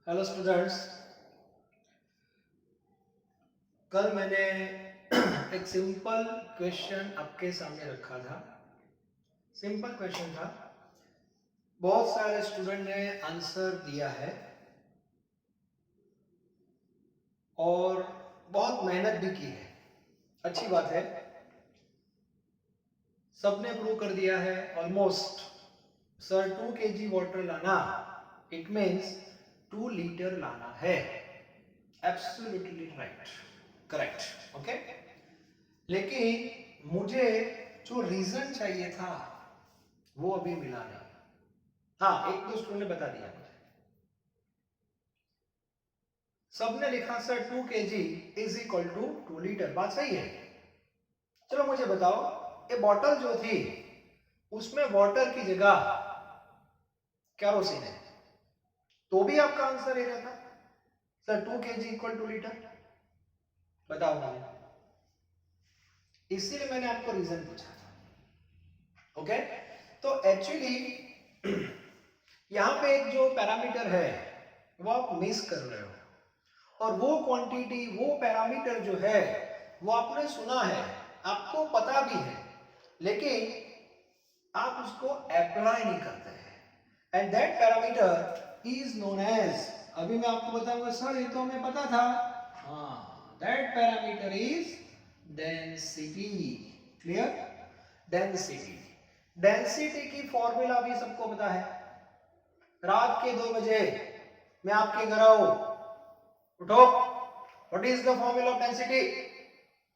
Hello students. कल मैंने एक सिंपल क्वेश्चन आपके सामने रखा था। सिंपल क्वेश्चन था, बहुत सारे स्टूडेंट ने आंसर दिया है और बहुत मेहनत भी की है। अच्छी बात है, सबने प्रूव कर दिया है ऑलमोस्ट। सर 2 kg वाटर लाना, इट मीन्स 2 लीटर लाना है। Absolutely right, correct, okay. लेकिन मुझे जो रीजन चाहिए था वो अभी मिला नहीं। हाँ, एक दो स्टूडेंट ने बता दिया मुझे। सबने लिखा sir 2 kg is equal to 2 litre. बात सही है। चलो मुझे बताओ, ये बॉटल जो थी उसमें वाटर की जगह कैरोसिन है, तो भी आपका आंसर ये रहता sir 2 kg equal two litre. बताओ मुझे, इसीलिए मैंने आपको रीजन पूछा था। ओके, तो एक्चुअली यहां पे एक जो पैरामीटर है वो आप मिस कर रहे हो, और वो क्वांटिटी, वो पैरामीटर जो है वो आपने सुना है, आपको पता भी है, लेकिन आप उसको अप्लाई नहीं करते हैं। And that parameter is known as, अभी मैं आपको बताऊंगा सर ये तो हमें पता था। हाँ, that parameter is density. Clear? Density. Density की फॉर्मूला भी सबको पता है। रात के 2 बजे मैं आपके घर आऊं, उठो, what is the formula of density?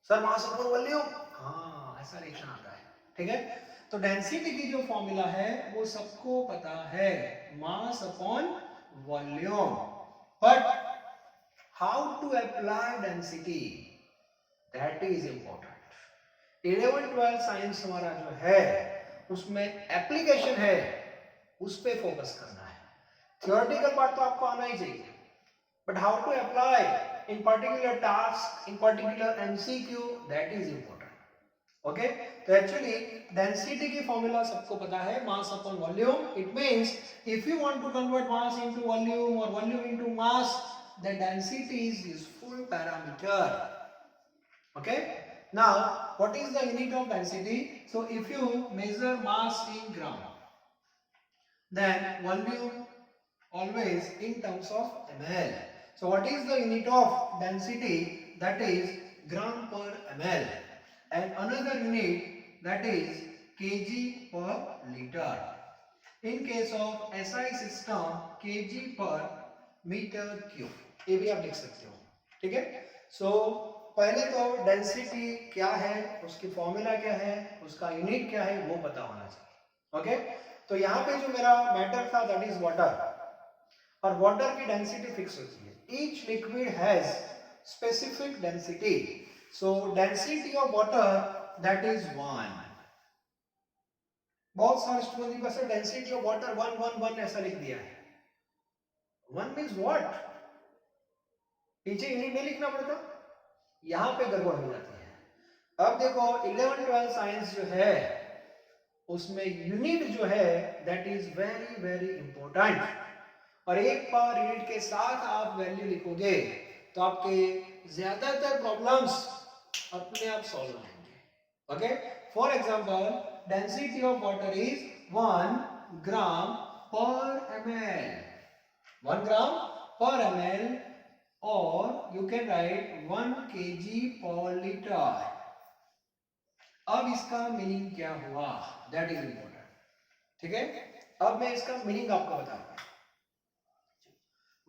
Sir mass upon volume. हाँ, ऐसा रिएक्शन आता है। ठीक है, तो डेंसिटी की जो फॉर्मूला है वो सबको पता है, mass upon volume. But how to apply density, that is important. 11-12 science हमारा जो है उसमें एप्लीकेशन है, उस पे फोकस करना है। थियोरेटिकल पार्ट तो आपको आना ही चाहिए, but how to apply in particular task, in particular MCQ, that is important. Okay, तो actually density की formula सबको पता है, mass upon volume. It means if you want to convert mass into volume or volume into mass, the density is useful parameter. Okay, now what is the unit of density? So if you measure mass in gram, then volume always in terms of ml. So what is the unit of density? That is gram per ml, and another unit, that is kg per liter. In case of SI system, kg per meter cube. ये भी आप लिख सकते हो। ठीक है, सो पहले तो डेंसिटी क्या है, उसकी फॉर्मूला क्या है, उसका यूनिट क्या है, वो पता होना चाहिए। ओके, तो यहाँ पे जो मेरा मैटर था दैट इज वाटर, और वाटर की डेंसिटी फिक्स होती है। Each liquid has specific density, so density of water that is 1। बहुत सारे स्टूडेंट का डेंसिटी ऑफ वाटर 1 ऐसा लिख दिया है। 1 मींस व्हाट? पीछे यूनिट नहीं लिखना पड़ता, यहां पे गड़बड़ हो जाती है। अब देखो 11-12 साइंस जो है उसमें यूनिट जो है that is very very important, और एक बार यूनिट के साथ आप वैल्यू लिखोगे तो आपके ज्यादातर प्रॉब्लम्स अपने आप सॉल्व होंगे। Okay, for example density of water is 1 ग्राम पर ml, 1 ग्राम पर ml, और यू कैन राइट 1 kg पर लीटर। अब इसका मीनिंग क्या हुआ, दैट इज इंपॉर्टेंट। ठीक है, अब मैं इसका मीनिंग आपको बताऊंगा।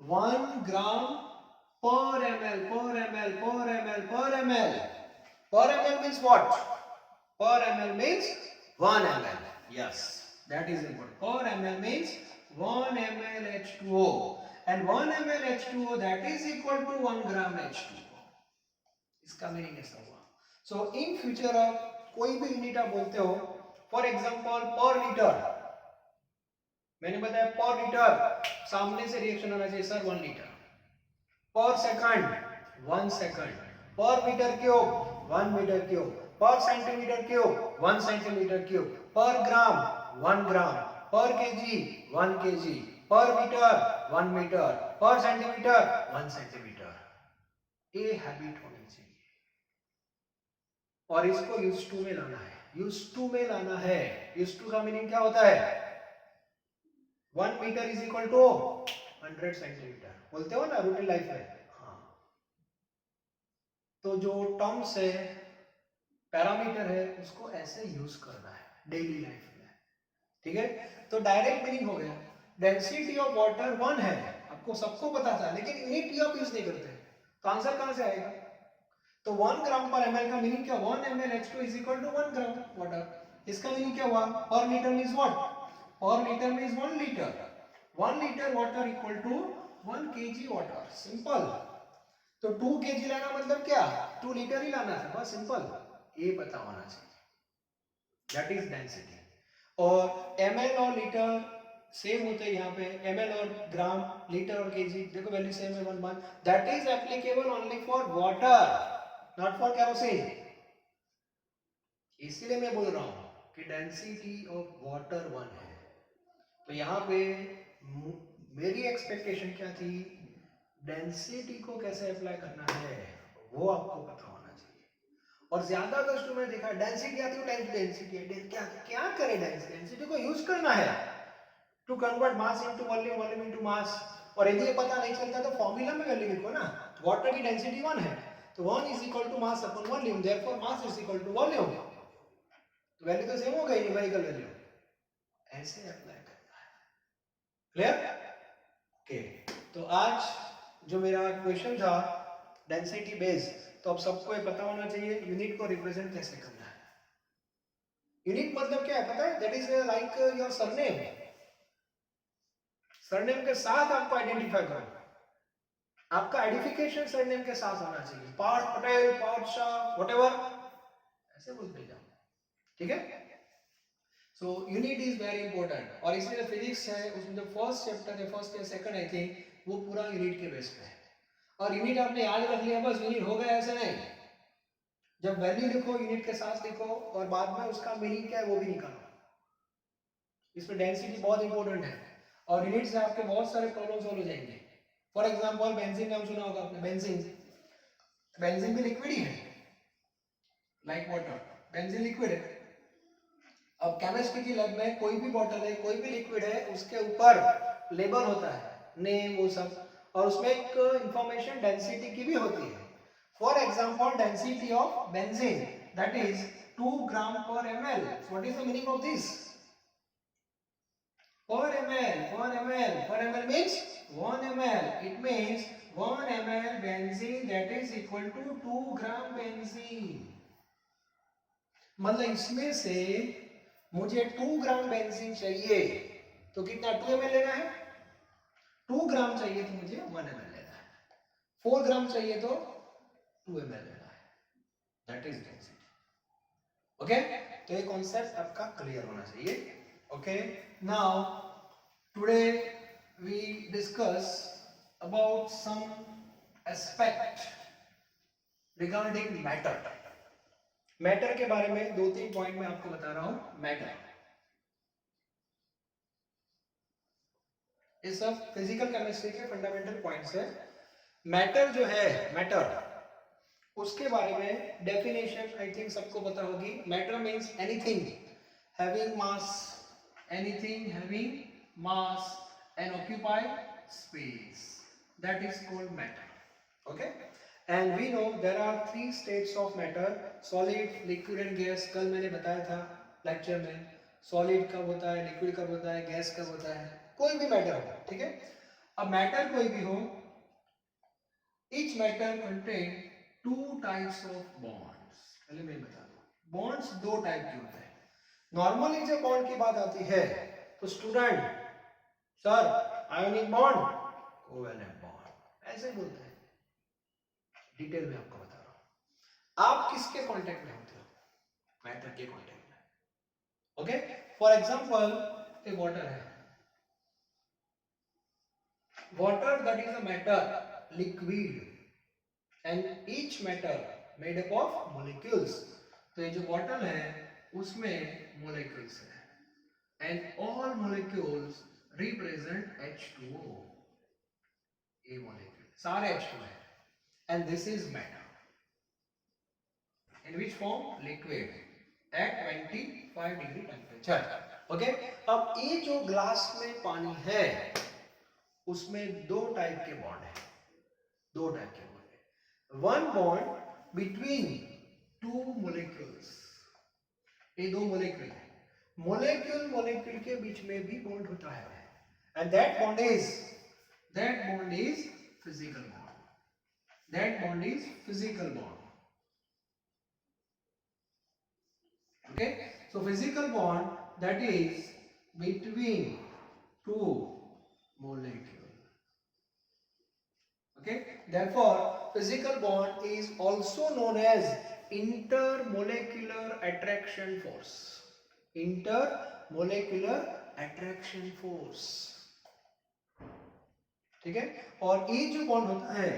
1 ग्राम per ml, per ml, per ml, per ml. Per ml means what? Per ml means 1 ml. Yes, that is important. Per ml means 1 ml H2O, and 1 ml H2O that is equal to 1 gram H2O. इसका meaning ऐसा हुआ। सो in future आप कोई भी unit आप बोलते हो, for example पर लीटर, मैंने बताया पर लीटर सामने से रिएक्शन होना चाहिए सर 1 लीटर। पर सेकंड 1 सेकंड, पर मीटर क्यूब 1 मीटर क्यूब, पर सेंटीमीटर क्यूब 1 सेंटीमीटर क्यूब, पर ग्राम 1 ग्राम, पर केजी 1 केजी, पर मीटर 1 मीटर, पर सेंटीमीटर 1 सेंटीमीटर। ये हैबिट होनी चाहिए और इसको यूज टू में लाना है, यूज टू में लाना है। यूज टू का मीनिंग क्या होता है? 1 metre is equal to 100 centimetre, बोलते हो ना रूटीन लाइफ में। हाँ, तो जो टर्म्स है, पैरामीटर है, उसको ऐसे यूज करना है डेली लाइफ में, ठीक है। तो डायरेक्ट मीनिंग हो गया, डेंसिटी ऑफ वाटर 1 है, आपको सबको पता था, लेकिन यूनिट ऑफ यूज नहीं करते, तो आंसर कहां से आएगा? तो 1 ग्राम पर ml का मीनिंग क्या? 1 ml H2 is equal to 1 gram water. इसका मीनिंग क्या हुआ? पर लीटर मींस व्हाट? पर litre means 1 litre. 1 litre water equal to 1 kg water, simple. तो 2 kg लाना मतलब क्या? 2 लीटर ही लाना था, बस सिंपल। ये पता होना चाहिए, दैट इज डेंसिटी। और ml और लीटर सेम होते हैं, यहाँ पे ml और ग्राम, लीटर और kg, देखो वैल्यू सेम है 1 1। That is applicable only for water, not for kerosene. इसलिए मैं बोल रहा हूं कि डेंसिटी ऑफ वाटर 1 है। तो यहाँ पे मेरी एक्सपेक्टेशन क्या थी? डेंसिटी को कैसे अप्लाई करना है वो आपको पता होना चाहिए। और ज्यादातर स्टूडेंट देखा डेंसिटी आती है, डेंसिटी है, क्या क्या करे? डेंसिटी को यूज करना है to convert mass into volume, volume into mass. और यदि ये पता नहीं चलता तो फॉर्मूला में वैल्यू लिखो ना, वाटर की डेंसिटी 1 है, तो 1 is equal to mass upon volume, therefore mass is equal to volume. तो वैल्यू तो सेम हो गई, न्यूमेरिकल वैल्यू। ऐसे अप्लाई करना है, क्लियर? ओके, तो आज जो मेरा क्वेश्चन था डेंसिटी बेस, तो अब सबको ये पता होना चाहिए यूनिट को रिप्रेजेंट कैसे करना है। यूनिट मतलब क्या है पता है? That is like your surname. Surname के साथ आपको आइडेंटिफाई करो, आपका आइडेंटिफिकेशन सरनेम के साथ होना चाहिए। पार्थ पटेल, पार्थ शाह, व्हाटएवर, ऐसे बोलते जाओ, ठीक है। So unit is very important. और इसलिए फिजिक्स है, उसमें जो फर्स्ट चैप्टर है, फर्स्ट या सेकंड आई थिंक, वो पूरा यूनिट के बेस पे है। और यूनिट आपने याद रख लिया, बस यूनिट हो गया, ऐसा नहीं। जब वैल्यू लिखो यूनिट के साथ लिखो, और बाद में उसका मीनिंग क्या है वो भी निकालो। इसमें डेंसिटी बहुत इंपॉर्टेंट है, और यूनिट से आपके बहुत सारे प्रॉब्लम सॉल्व हो जाएंगे। फॉर एग्जांपल बेंजीन नाम सुना होगा आपने, बेंजीन। बेंजीन भी लिक्विड ही है, लाइक वाटर, बेंजीन लिक्विड है। अब केमिस्ट्री की लैब में कोई भी बॉटल है, कोई भी लिक्विड है, उसके ऊपर लेबल होता है, नेम, वो सब, और उसमें एक इंफॉर्मेशन डेंसिटी की भी होती है। For example density of benzene that is 2 ग्राम पर ml। What is the meaning of this? per ml, per ml, per ml means 1 ml. It means 1 ml benzene that is equal to 2 gram benzene. मतलब इसमें से मुझे 2 gram benzene चाहिए, तो कितना 2 ml लेना है? 2 ग्राम चाहिए तो मुझे 1 ml लेना है। 4 ग्राम चाहिए तो 2 ml लेना है, दैट इज डेंसिटी। ओके, तो ये कॉन्सेप्ट आपका क्लियर होना चाहिए। Okay, now today we discuss about some aspect regarding matter। Matter के बारे में 2-3 पॉइंट मैं आपको बता रहा हूं। मैटर, ये सब फिजिकल केमिस्ट्री के फंडामेंटल पॉइंट्स है। मैटर जो है, मैटर, उसके बारे में डेफिनेशन आई थिंक सबको पता होगी। Matter means anything having mass, anything having mass and occupy space, that is called matter. Okay, and we know there are 3 states of matter: solid, liquid and gas। कल मैंने बताया था lecture में, solid कब होता है, लिक्विड कब होता है, गैस कब होता है, कोई भी मैटर हो, ठीक है। अब मैटर कोई भी हो, each matter contain 2 types of bonds। पहले मैं बता दूं, बॉन्ड्स 2 टाइप के होते हैं। नॉर्मली जब बॉन्ड की बात आती है तो student, sir ionic bond, covalent bond, ऐसे बोलते हैं। डिटेल में आपको बता रहा हूं। आप किसके कांटेक्ट में होते हो? मैटर के कांटेक्ट में। ओके, फॉर एग्जांपल एक वाटर है, water that is a matter, liquid, and each matter made up of molecules. तो ये जो वाटर है उसमें मॉलिक्यूल्स है, and all molecules represent H2O, A molecule, सारे H2 है, and this is matter. In which form? Liquid at 25 degree temperature. Okay? अब ये जो ग्लास में पानी है उसमें दो टाइप के बॉन्ड है, दो टाइप के बॉन्ड है. One bond between two molecules, ये दो मोलिक्यूल है, मोलिक्यूल मोलिक्यूल के बीच में भी बॉन्ड होता है, and that bond is physical bond. That bond is physical bond. Okay, so physical bond that is between two molecule. Okay, therefore physical bond is also known as intermolecular attraction force. Intermolecular attraction force. ठीक है, और ये जो bond होता है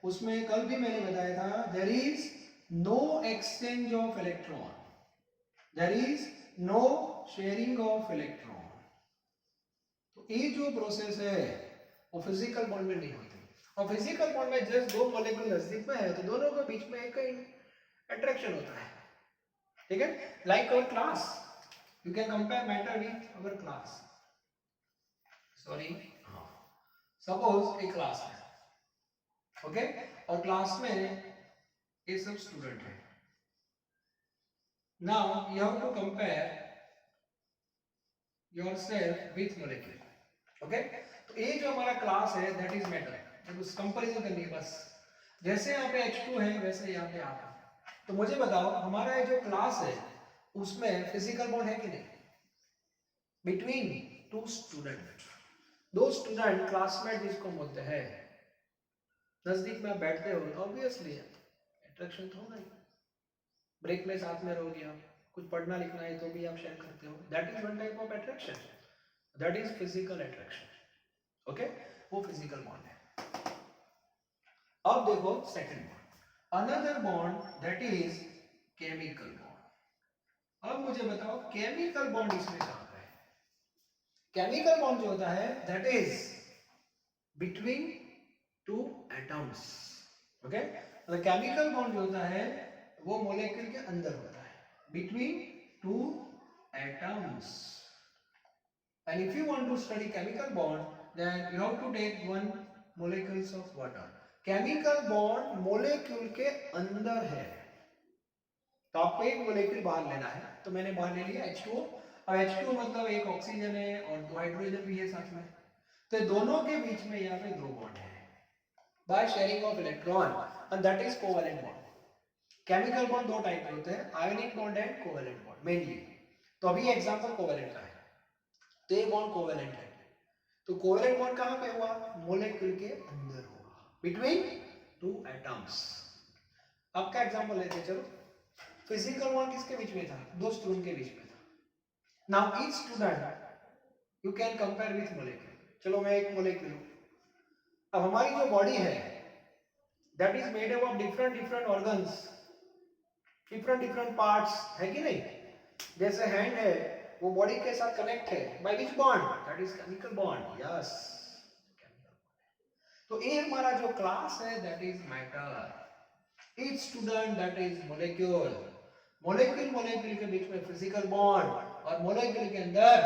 उसमें कल भी मैंने बताया था, there is no exchange of electron. There is no sharing of electron. तो ये जो प्रोसेस है वो फिजिकल बॉन्ड में नहीं होती, और फिजिकल बॉन्ड में जस्ट दो मॉलिक्यूल नजदीक में है तो दोनों के बीच में एक अट्रैक्शन होता है. ठीक है, like our class, you can compare matter with our class. Sorry, suppose एक क्लास है, ओके, और क्लास में ये सब स्टूडेंट है. Now you have to compare yourself with molecule. Okay? तो ये जो हमारा क्लास है that is matter. तो उस कंपैरिजन करनी है बस. जैसे यहाँ पे H2 है वैसे यहाँ पे आप है. तो मुझे बताओ हमारा ये जो क्लास है उसमें फिजिकल बॉन्ड है कि नहीं? Between two student. दो स्टूडेंट क्लासमेट जिसको बोलते हैं, नजदीक में बैठते हो, ऑब्वियसली अट्रैक्शन तो होगा ही. ब्रेक में साथ में रहोगे आप, कुछ पढ़ना लिखना है तो भी आप शेयर करते हो. That is one type of attraction, that is physical attraction. Okay, वो फिजिकल बॉन्ड है. अब देखो second bond, another bond that is chemical bond. अब मुझे बताओ केमिकल बॉन्ड इसमें कहां पे है? केमिकल बॉन्ड जो होता है that is between two atoms. Okay, तो केमिकल बॉन्ड जो होता है वो मॉलिक्यूल के अंदर होता है, between two atoms. And if you want to study chemical bond then you have to take one molecules of water. Chemical bond molecule के अंदर है, तो आपको एक मोलिक्यूल बाहर लेना है. तो मैंने बाहर ले लिया H2O. अब H2O मतलब एक ऑक्सीजन है और दो हाइड्रोजन भी है साथ में, तो दोनों के बीच में यहाँ पे दो बॉन्ड है by sharing of electron, and that is covalent bond. Chemical bond दो टाइप के होते हैं, ionic bond and covalent bond mainly. तो अभी एग्जांपल कोवेलेंट का है, तो ये बॉन्ड कोवेलेंट है. तो कोवेलेंट बॉन्ड कहां पे हुआ? मॉलिक्यूल के अंदर हुआ, बिटवीन टू एटम्स. अब का एग्जांपल लेते हैं, चलो. फिजिकल बॉन्ड किसके बीच में था? दो स्टूडेंट के बीच में था. Now each student you can compare with molecule. चलो मैं एक मॉलिक्यूल हूं. अब हमारी जो बॉडी है that is made up of different organs, different parts, है कि नहीं? जैसे हैंड है वो बॉडी के साथ कनेक्ट है by which bond? That is chemical bond. Yes, तो ये हमारा जो क्लास है that is matter. Each student that is molecule. Molecule के बीच में फिजिकल बॉन्ड, और मॉलिक्यूल के अंदर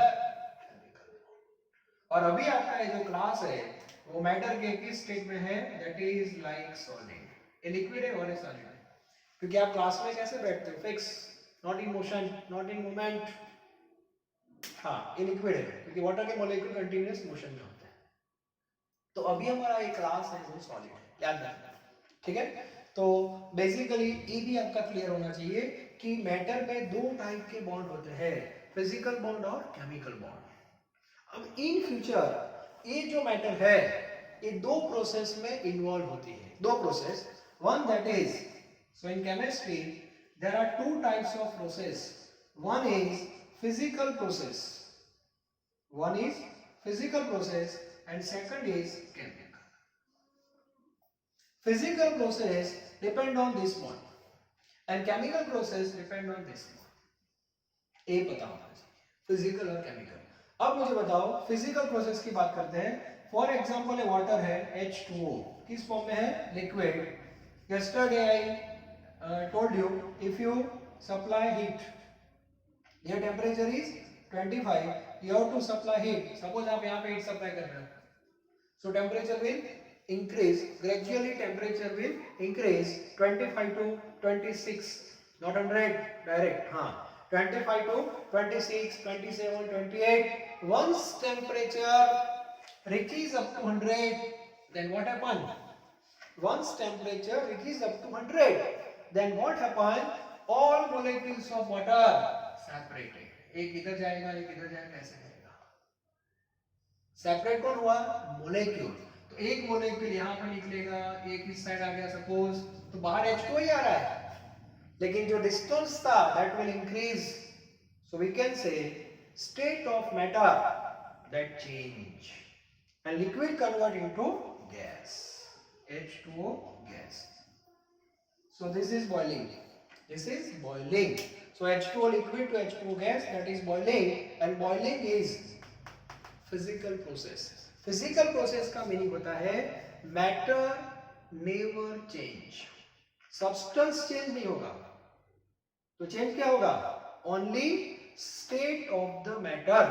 केमिकल बॉन्ड. और अभी आपका ये जो क्लास है वो मैटर के किस स्टेट में है? That is like solid. ये लिक्विड है और ये सॉलिड है. क्योंकि आप क्लास में कैसे बैठते हो? Fix, not in motion, not in movement. हाँ, ये लिक्विड है क्योंकि वाटर के मॉलिक्यूल कंटीन्यूअस मोशन में होते हैं. तो अभी हमारा ये क्लास है वो सॉलिड है, याद रखना. ठीक है, तो बेसिकली ये भी आपका क्लियर होना चाहिए कि मैटर में दो टाइप के बॉन्ड होते हैं, फिजिकल बॉन्ड और केमिकल बॉन्ड. अब इन फ्यूचर ये जो मैटर है ये दो प्रोसेस में इन्वॉल्व होती है. दो process, one that is, so in chemistry there are two types of process. One is physical process, and second is chemical. Physical process depend on this one and chemical process depend on this one. ये पता होना चाहिए, physical और chemical. अब मुझे बताओ physical process की बात करते हैं. फॉर एग्जांपल वाटर है H2O, किस फॉर्म में है? Liquid. Yesterday I told you if you supply heat, your temperature is 25, you have to supply heat. Suppose आप यहाँ पे heat supply कर रहे हो, so temperature will increase gradually. Temperature will increase 25 to 26, not 100 direct. हाँ, 25 to 26, 27, 28. Once temperature reaches up to 100, then what happen? Once temperature reaches up to 100, then what happen? All molecules of water separated. एक इधर जाएगा, एक इधर जाएगा, ऐसे जाएगा. Separate कौन हुआ? मोलेक्यूल. तो एक मोलेक्यूल यहाँ पर निकलेगा, एक इस साइड आ गया सपोज, तो बाहर H2 ही आ रहा है, लेकिन जो डिस्टेंस था that will increase. So we can say state of matter that change and liquid convert into gas. H2O gas. So this is boiling. This is boiling. So H2O liquid to H2O gas, that is boiling, and boiling is physical process. Physical process का meaning होता है matter never change. Substance change नहीं होगा. तो change क्या होगा? Only state of the matter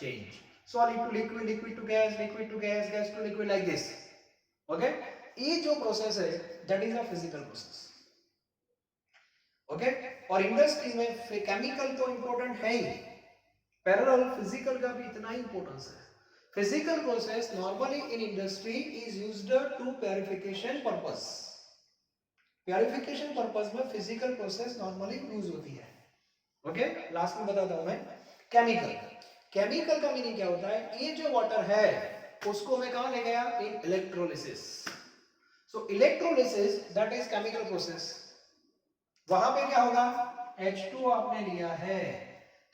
change. Solid to liquid, liquid to gas, liquid to gas, gas to liquid, like this. Okay? ये जो प्रोसेस है that is a physical process. Okay, और industry में केमिकल तो important है ही, parallel physical का भी इतना ही इंपॉर्टेंस है. Physical process normally in industry is used to purification purpose. Purification purpose में फिजिकल प्रोसेस नॉर्मली यूज होती है. ओके, लास्ट में बताता हूं मैं. केमिकल, केमिकल का मीनिंग क्या होता है? ये जो वाटर है उसको मैं कहां ले गया? इन electrolysis. So electrolysis that is chemical process. वहां पे क्या होगा? H2 आपने लिया है,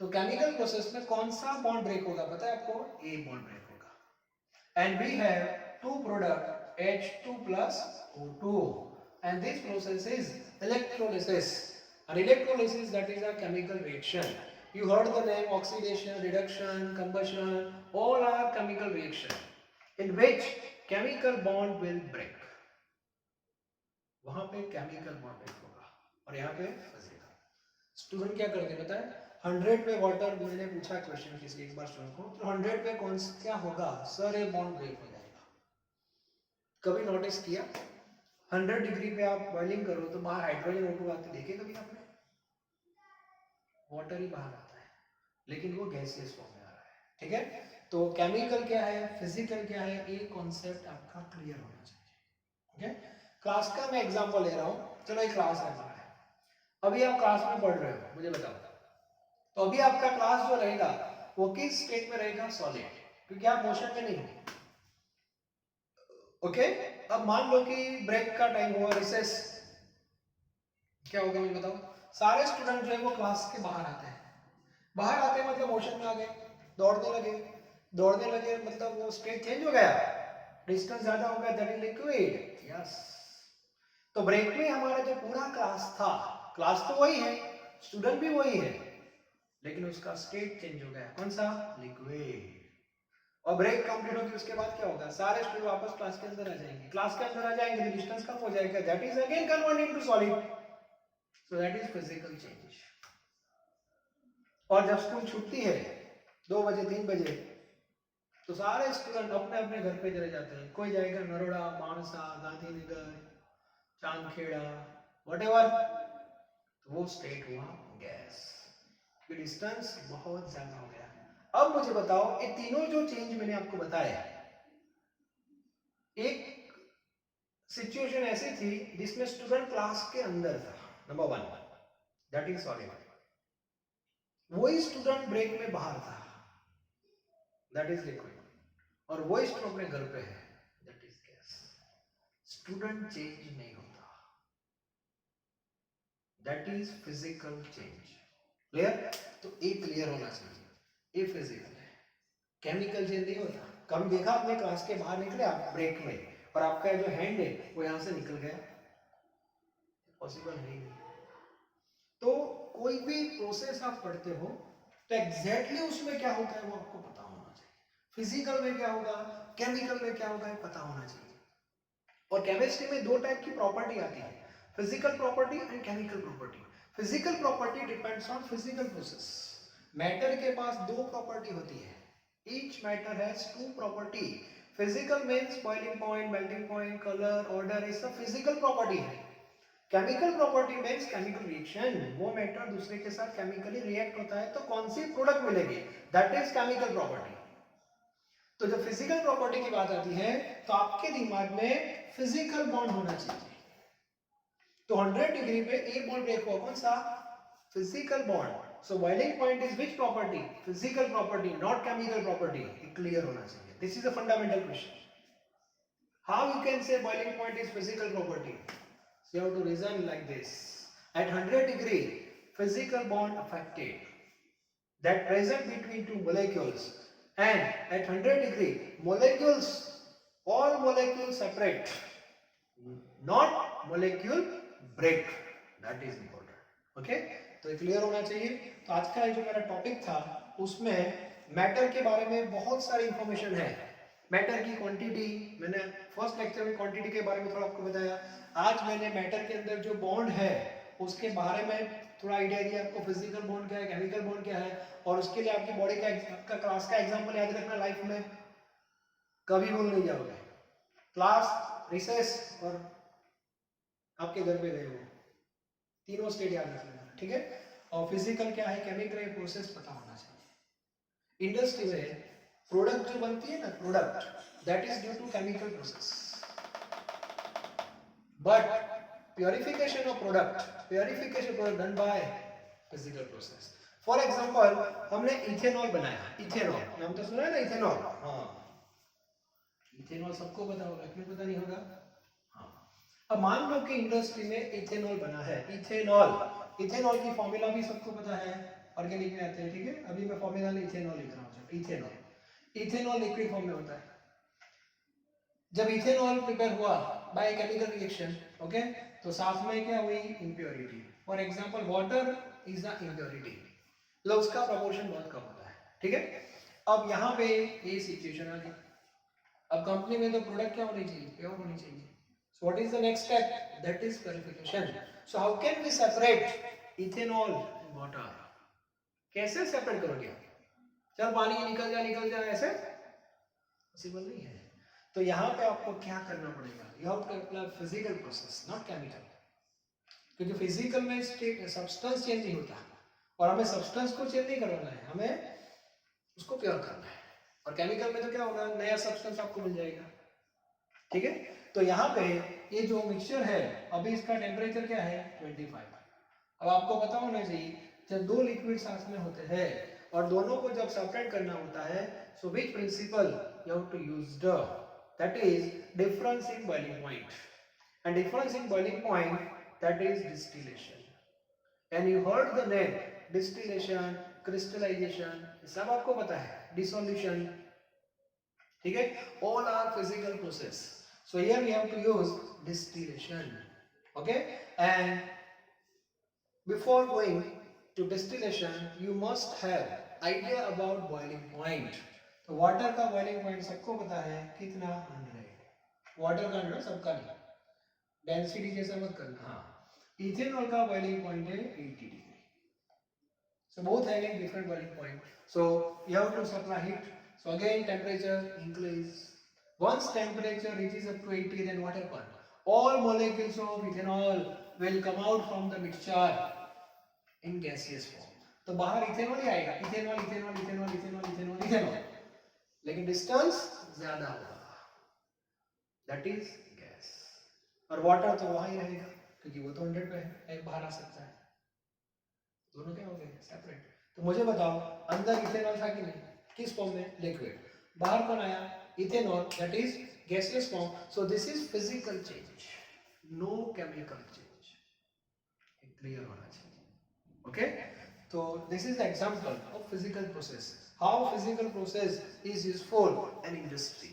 तो केमिकल प्रोसेस में कौन सा बॉन्ड ब्रेक होगा पता है आपको? A बॉन्ड ब्रेक होगा. And we have two product H2 plus O2, and this process is electrolysis. And electrolysis that is a chemical reaction. You heard the name oxidation, reduction, combustion. All are chemical reaction in which chemical bond will break. वहां पे chemical bond break होगा और यहाँ पे physical. Student क्या करते हैं पता है? 100 पे वाटर, मैंने पूछा क्वेश्चन किसी एक बार स्टूडेंट को, तो 100 पे कौन क्या होगा? सर ये बॉन्ड ब्रेक हो जाएगा. कभी नोटिस किया 100 डिग्री पे आप बॉइलिंग करो तो बाहर हाइड्रोजन O2 आते देखे कभी आपने? वाटर ही बाहर आता है, लेकिन वो गैसियस फॉर्म में आ रहा है. ठीक है, तो केमिकल क्या है, फिजिकल क्या है, ये कॉन्सेप्ट आपका क्लियर होना चाहिए. ओके, क्लास का मैं एग्जांपल ले रहा हूं. चलो एक क्लास है हमारा, अभी आप क्लास में पढ़ रहे हो, मुझे बताओ तो अभी आपका क्लास जो रहेगा वो किस स्टेट में रहेगा? सॉलिड, क्योंकि आप मोशन में नहीं हो. ओके, अब मान लो कि ब्रेक का टाइम हुआ, रिसेस, क्या होगा मुझे बताओ? सारे स्टूडेंट जो है वो क्लास के बाहर आते हैं. बाहर आते मतलब मोशन में आ गए, दौड़ने लगे. दौड़ने लगे मतलब वो स्टेट चेंज हो गया, डिस्टेंस ज्यादा हो गया, दैट इज लिक्विड. यस, तो ब्रेक में हमारा जो पूरा क्लास था, क्लास तो वही है, स्टूडेंट भी वही है, लेकिन उसका स्टेट चेंज हो गया. कौन सा? लिक्विड. और ब्रेक कंप्लीट होगी उसके बाद क्या होगा? सारे स्टूडेंट वापस क्लास के अंदर आ जाएंगे. क्लास के अंदर आ जाएंगे तो डिस्टेंस कम हो जाएगा, that is again converted into solid. So that is physical change. और जब स्कूल छुट्टी है 2 बजे 3 बजे, तो सारे स्टूडेंट अपने अपने घर पे चले जाते हैं. कोई जाएगा नरोड़ा, मानसा, गांधीनगर, चांदखेड़ा, व्हाटएवर. तो वो स्टेट हुआ गैस, डिस्टेंस बहुत ज्यादा हो गया. अब मुझे बताओ ये तीनों जो चेंज मैंने आपको बताया, एक सिचुएशन ऐसी थी जिसमें स्टूडेंट क्लास के अंदर था, नंबर 1, दैट इज सॉलिड. वही स्टूडेंट ब्रेक में बाहर था, दैट इज लिक्विड. और वही स्टूडेंट अपने घर पे है, that is gas. Student change नहीं होता, that is physical change. Clear? तो ये क्लियर होना चाहिए, ये फिजिकल है, केमिकल चेंज नहीं होता. कभी देखा आपने क्लास के बाहर निकले आप ब्रेक में और आपका जो हैंड है वो यहां से निकल गया? पॉसिबल नहीं. तो कोई भी प्रोसेस आप पढ़ते हो तो एग्जैक्टली उसमें क्या होता है वो आपको पता होना फिजिकल में क्या होगा, केमिकल में क्या होगा, ये पता होना चाहिए। और केमिस्ट्री में दो टाइप की प्रॉपर्टी आती है, physical property and chemical property. Physical property depends on physical process. Matter के पास दो प्रॉपर्टी होती है, each matter has two property. Physical means boiling point, melting point, colour, order, ये सब फिजिकल प्रॉपर्टी है। Chemical property means chemical reaction, वो matter दूसरे के साथ केमिकली रिएक्ट होता है तो कौन सी प्रोडक्ट मिलेगी, दैट इज केमिकल प्रॉपर्टी। तो जब फिजिकल प्रॉपर्टी की बात आती है तो आपके दिमाग में फिजिकल बॉन्ड होना चाहिए। तो 100 डिग्री पे एक बॉन्ड ब्रेक हुआ, कौन सा, physical bond. So boiling point is which property, physical property, not chemical property. ये क्लियर होना चाहिए। This is a fundamental question, how you can say boiling point is physical property. So you have to reason like this, at 100 degree physical bond affected that present between two molecules, and at 100 degree molecules, all molecules separate, not molecule break, that is important. Okay, तो ये clear होना चाहिए। तो आज का जो मेरा topic था उसमें मैटर के बारे में बहुत सारी इंफॉर्मेशन है। मैटर की क्वांटिटी, मैंने फर्स्ट लेक्चर में क्वांटिटी के बारे में थोड़ा आपको बताया। आज मैंने मैटर के अंदर जो बॉन्ड है उसके बारे में थोड़ा आइडिया दिया आपको, फिजिकल बॉन्ड क्या है, केमिकल बॉन्ड क्या है, और उसके लिए आपकी बॉडी का आपका क्लास का एग्जांपल याद रखना लाइफ में, कभी भूल नहीं जाओगे। क्लास, रिसेस और आपके घर पे गए हो, तीनों स्टेट याद रख लेना, ठीक है। और फिजिकल क्या है, केमिकल प्रोसेस पता होना चाहिए। इंडस्ट्री में प्रोडक्ट जो बनती है ना, product that is due to chemical process, but purification of product done by physical process. For example, हमने इथेनॉल बनाया, इथेनॉल नाम तो सुना है ना, इथेनॉल। हाँ, इथेनॉल सबको पता होगा, क्यों पता नहीं होगा। हाँ, अब मान लो कि इंडस्ट्री में इथेनॉल बना है, इथेनॉल, इथेनॉल की फॉर्मूला भी सबको पता है, ऑर्गेनिक में आते हैं, ठीक है। अभी मैं फॉर्मूला इथेनॉल लिख रहा हूँ, इथेनॉल, इथेनॉल लिक्विड फॉर्म में होता है। जब इथेनॉल प्रिपेयर हुआ बाय केमिकल रिएक्शन, ओके, तो साथ में क्या हुई, impurity. For example water is the impurity, मतलब उसका प्रोपोर्शन बहुत कम होता है, ठीक है। अब यहाँ पे ये सिचुएशन आ गई। अब कंपनी में तो प्रोडक्ट क्या होनी चाहिए, प्योर होनी चाहिए। So what is the next step, that is purification. So how can we separate ethanol and water, कैसे सेपरेट करोगे, चल पानी निकल जाए, ऐसे पॉसिबल नहीं है। तो यहाँ पे आपको क्या करना पड़ेगा, you have to apply physical process, not chemical, क्योंकि फिजिकल में स्टेट सब्सटेंस चेंज नहीं होता, और हमें सब्सटेंस को चेंज नहीं करवाना है, हमें उसको प्योर करना है। और केमिकल में तो क्या होगा, नया सब्सटेंस आपको मिल जाएगा, ठीक है। तो यहाँ पे ये जो मिक्सचर है, अभी इसका टेम्परेचर क्या है, 25। अब आपको पता होना चाहिए, जब दो लिक्विड साथ में होते हैं और दोनों को जब सेपरेट करना होता है, so which principle you have to use, that is difference in boiling point, and difference in boiling point, that is distillation. And you heard the name distillation, crystallization, सब आपको पता है, dissolution, ठीक है, all are physical process. So here we have to use distillation, okay. And before going to distillation, you must have idea about boiling point. तो water का boiling point सबको पता है, कितना, 100। वाटर का 100, सबका नहीं, डेंसिटी जैसा मत करना। हाँ, इथेनॉल का बॉइलिंग पॉइंट है 80 degree. So both having different boiling point, so you have to supply heat. So again temperature increase, once temperature reaches up to 80, then what happen, all molecules of ethanol will come out from the mixture in gaseous form. तो बाहर ethanol ही आएगा, ethanol ethanol ethanol ethanol ethanol ethanol, लेकिन distance ज्यादा होगा, that is gas. और water तो वहां ही रहेगा, क्योंकि वो तो 100 पे है, बाहर आ सकता है। दोनों क्या हो गए, सेपरेट। तो मुझे बताओ, अंदर इथेनॉल था कि नहीं, किस फॉर्म में, लिक्विड। बाहर कौन आया, ethanol, that is gaseous form. So this is physical change, no chemical change, clear होना चाहिए, ओके। तो this is example of physical process, how physical process is useful in industry.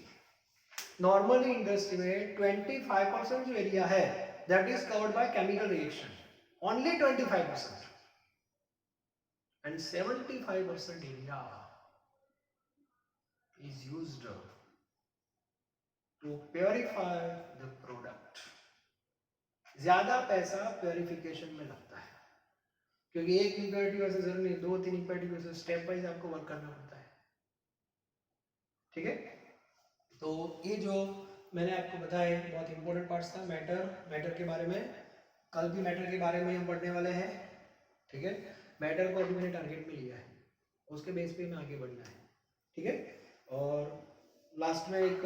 Normally industry में 25% जो area है, that is covered by chemical reaction, only 25%, and 75% area is used to purify the product. ज्यादा पैसा purification में लगता है, क्योंकि एक इम्प्योरिटी वैसे जरूरी नहीं, 2-3 इम्प्योरिटी वैसे स्टेप वाइज आपको वर्क करना पड़ता है. ठीक है, तो ये जो मैंने आपको बताया बहुत इंपॉर्टेंट पार्ट्स था. मैटर के बारे में कल भी मैटर के बारे में हम पढ़ने वाले हैं. ठीक है, मैटर को अभी मैंने टारगेट में लिया है, उसके बेस पे हमें आगे बढ़ना है. ठीक है, और लास्ट में एक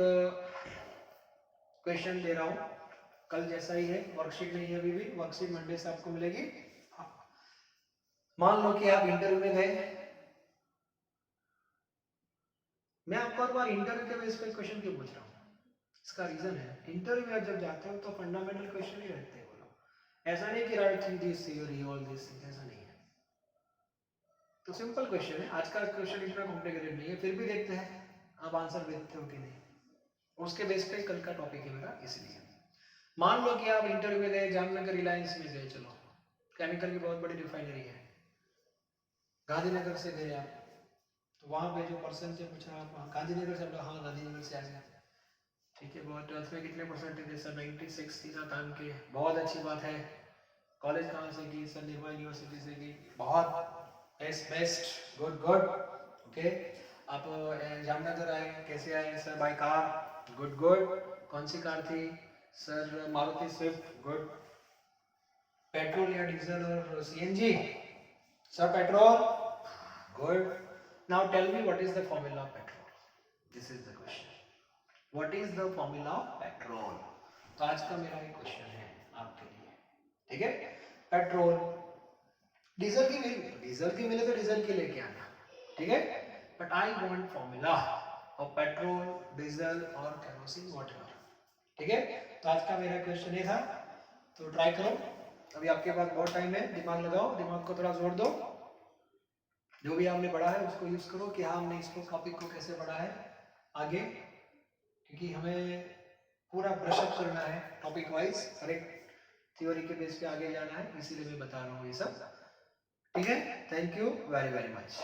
क्वेश्चन दे रहा हूँ, कल जैसा ही है, वर्कशीट नहीं है अभी भी, वर्कशीट मंडे से आपको मिलेगी. मान लो कि आप इंटरव्यू में गए, मैं आपको हर बार इंटरव्यू के बेस पे क्वेश्चन क्यों पूछ रहा हूँ, इसका रीजन है, इंटरव्यू में जब जाते हो तो फंडामेंटल क्वेश्चन ही रहते हैं वो लोग. ऐसा नहीं कि right thing this theory all this thing, ऐसा नहीं है. तो सिंपल क्वेश्चन है, आज का क्वेश्चन इतना कॉम्प्लिकेटेड नहीं है, फिर भी देखते हैं आप आंसर देते हो कि नहीं, उसके बेस पे कल का टॉपिक है मेरा. इसलिए मान लो कि आप इंटरव्यू में गए, जामनगर रिलायंस में गए, चलो केमिकल की बहुत बड़ी रिफाइनरी है, गांधीनगर से गए आप, तो वहाँ पे जो पर्सन से पूछा आप गांधीनगर से, हाँ गांधीनगर से आ गया. ठीक है, बहुत 12th में कितने परसेंटेज थे सर? 96 थी सर टाइम के. बहुत अच्छी बात है. कॉलेज कहाँ से की सर? निर्मा यूनिवर्सिटी से की. बहुत बेस्ट, गुड गुड. ओके, आप जामनगर आए, कैसे आए sir? By car. Good good. कौन सी कार थी सर? मारुति स्विफ्ट. गुड. पेट्रोल या डीजल और CNG? Sir petrol. Good. Now tell me what is the formula of petrol? This is the question. What is the formula of petrol? तो आज का मेरा एक क्वेश्चन है आपके लिए. ठीक है, पेट्रोल, डीजल की मिले तो डीजल की लेके आना. ठीक है, but I want formula of petrol, diesel और केरोसिन, व्हाटएवर. ठीक है, तो आज का मेरा क्वेश्चन ये था, तो ट्राई करो. अभी आपके पास बहुत टाइम है, दिमाग लगाओ, दिमाग को थोड़ा जोर दो. जो भी हमने पढ़ा है उसको यूज करो कि हाँ हमने इसको टॉपिक को कैसे पढ़ा है आगे, क्योंकि हमें पूरा ब्रशअप करना है टॉपिक वाइज, हर एक थ्योरी के बेस पे आगे जाना है, इसीलिए मैं बता रहा हूँ ये सब. ठीक है, thank you very very much.